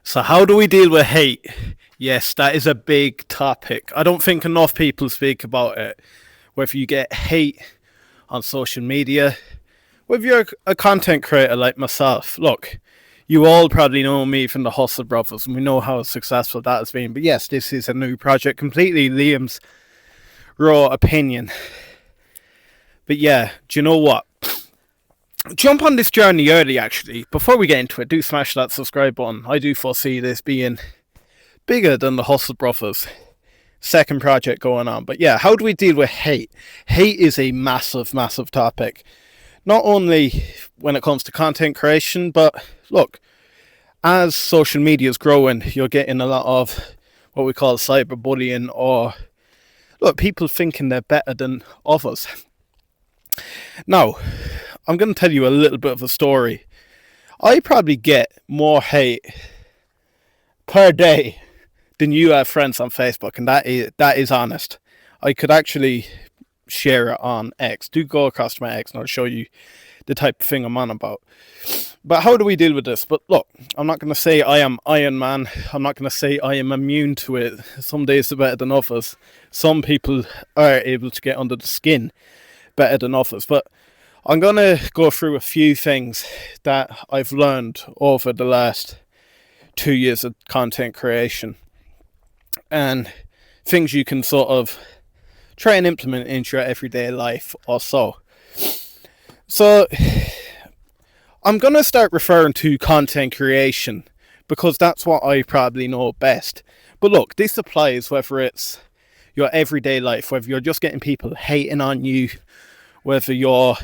So, how do we deal with hate? Yes, that is a big topic. I don't think enough people speak about it. Whether you get hate on social media, whether you're a content creator like myself, look, you all probably know me from the Hustle Brothers, and we know how successful that has been. But yes, this is a new project, completely Liam's raw opinion. But yeah, do you know what? Jump on this journey early, actually. Before we get into it, do smash that subscribe button. I do foresee this being bigger than the Hustle Brothers second project going on. But yeah, how do we deal with hate? Hate is a massive, massive topic. Not only when it comes to content creation, but look, as social media is growing, you're getting a lot of what we call cyberbullying, or look, people thinking they're better than others. Now, I'm going to tell you a little bit of a story. I probably get more hate per day than you have friends on Facebook, and that is honest. I could actually share it on X. Do go across to my X and I'll show you the type of thing I'm on about. But how do we deal with this? But look, I'm not going to say I am Iron Man. I'm not going to say I am immune to it. Some days are better than others. Some people are able to get under the skin better than others. But I'm going to go through a few things that I've learned over the last 2 years of content creation, and things you can sort of try and implement into your everyday life or so. So I'm going to start referring to content creation because that's what I probably know best. But look, this applies whether it's your everyday life, whether you're just getting people hating on you, whether you're,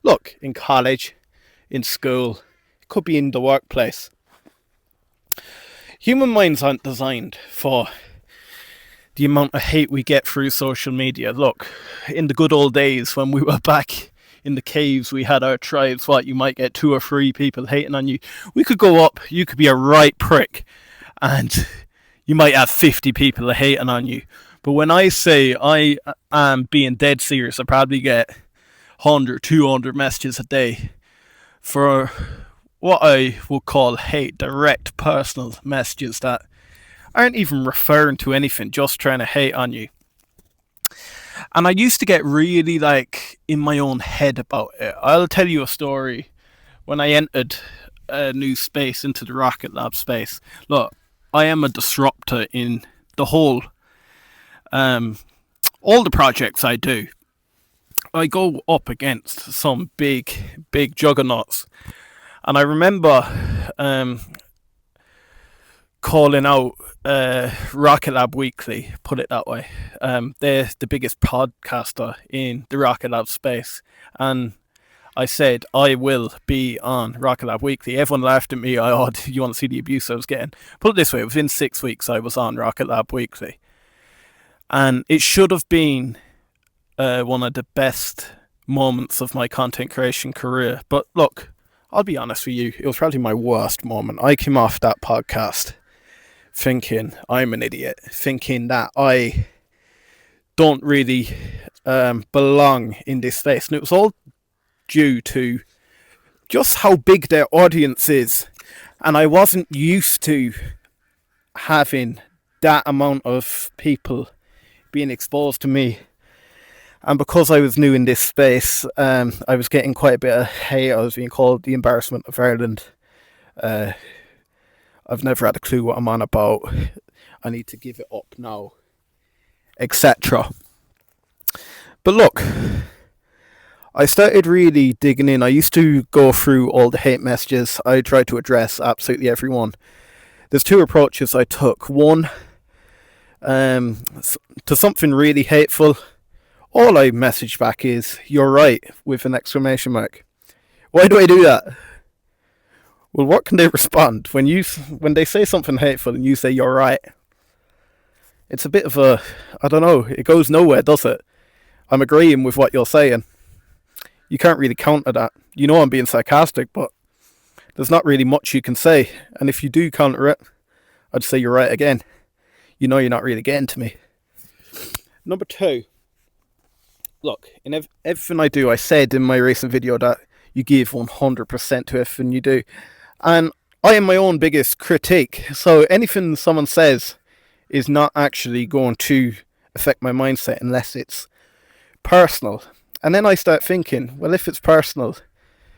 look, in college, in school, it could be in the workplace. Human minds aren't designed for the amount of hate we get through social media. Look, in the good old days when we were back in the caves, we had our tribes, you might get 2 or 3 people hating on you. We could go up, you could be a right prick, and you might have 50 people hating on you. But when I say I am being dead serious, I probably get 100, 200 messages a day for what I would call hate, direct personal messages that aren't even referring to anything, just trying to hate on you. And I used to get really in my own head about it. I'll tell you a story. When I entered a new space into the Rocket Lab space, look, I am a disruptor in the whole, all the projects I do. I go up against some big juggernauts. And I remember calling out Rocket Lab Weekly, put it that way. They're the biggest podcaster in the Rocket Lab space. And I said, I will be on Rocket Lab Weekly. Everyone laughed at me. You want to see the abuse I was getting? Put it this way, within 6 weeks I was on Rocket Lab Weekly. And it should have been one of the best moments of my content creation career. But look, I'll be honest with you, it was probably my worst moment. I came off that podcast thinking I'm an idiot, thinking that I don't really belong in this space. And it was all due to just how big their audience is. And I wasn't used to having that amount of people being exposed to me. And because I was new in this space, I was getting quite a bit of hate. I was being called the embarrassment of Ireland. I've never had a clue what I'm on about. I need to give it up now, etc. But look, I started really digging in. I used to go through all the hate messages. I tried to address absolutely everyone. There's 2 approaches I took. One, to something really hateful, all I message back is, "You're right," with an exclamation mark. Why do I do that? Well, what can they respond when they say something hateful and you say "you're right"? It's a bit of a, I don't know, it goes nowhere, does it? I'm agreeing with what you're saying. You can't really counter that. You know I'm being sarcastic, but there's not really much you can say. And if you do counter it, I'd say "you're right" again. You know you're not really getting to me. Number 2. Look, in everything I do, I said in my recent video that you give 100% to everything you do. And I am my own biggest critic. So anything someone says is not actually going to affect my mindset unless it's personal. And then I start thinking, well, if it's personal,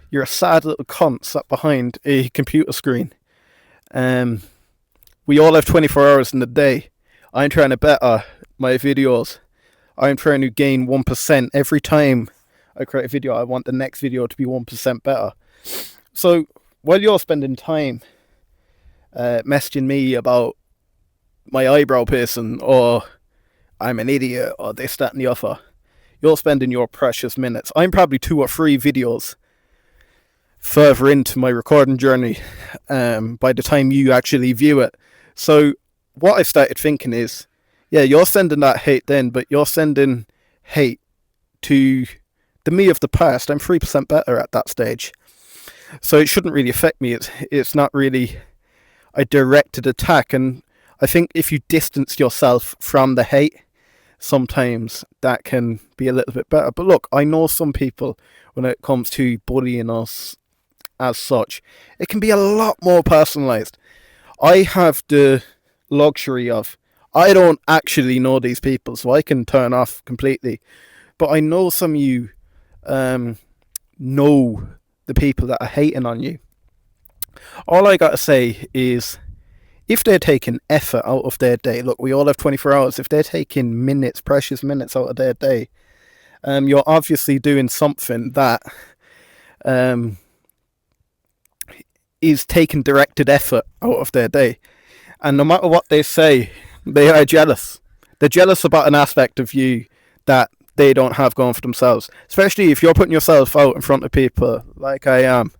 you're a sad little cunt sat behind a computer screen. We all have 24 hours in the day. I'm trying to better my videos. I'm trying to gain 1%. Every time I create a video, I want the next video to be 1% better. So while you're spending time messaging me about my eyebrow piercing or I'm an idiot or this, that and the other, you're spending your precious minutes. I'm probably 2 or 3 videos further into my recording journey by the time you actually view it. So what I started thinking is, yeah, you're sending that hate then, but you're sending hate to the me of the past. I'm 3% better at that stage. So it shouldn't really affect me. It's not really a directed attack. And I think if you distance yourself from the hate, sometimes that can be a little bit better. But look, I know some people, when it comes to bullying us as such, it can be a lot more personalized. I have the luxury of, I don't actually know these people, so I can turn off completely. But I know some of you know the people that are hating on you. All I gotta say is, if they're taking effort out of their day, look, we all have 24 hours. If they're taking minutes, precious minutes out of their day, you're obviously doing something that is taking directed effort out of their day. And no matter what they say, they are jealous. They're jealous about an aspect of you that they don't have going for themselves. Especially if you're putting yourself out in front of people like I am.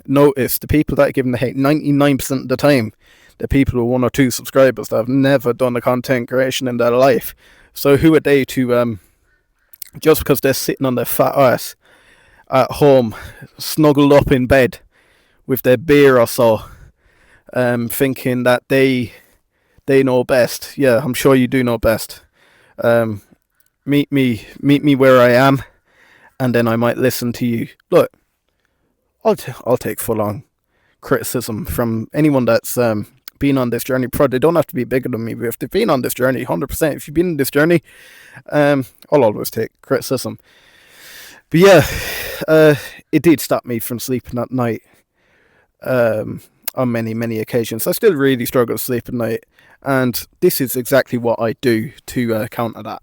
Notice the people that are giving the hate, 99% of the time, they're people with 1 or 2 subscribers that have never done a content creation in their life. So who are they to, just because they're sitting on their fat ass at home, snuggled up in bed with their beer or so, thinking that they know best. Yeah, I'm sure you do know best. Meet me where I am, and then I might listen to you. Look, I'll take full on criticism from anyone that's been on this journey. They don't have to be bigger than me, but if they've been on this journey, 100%. If you've been on this journey, I'll always take criticism. But yeah, it did stop me from sleeping at night on many occasions. I still really struggle to sleep at night, and this is exactly what I do to counter that.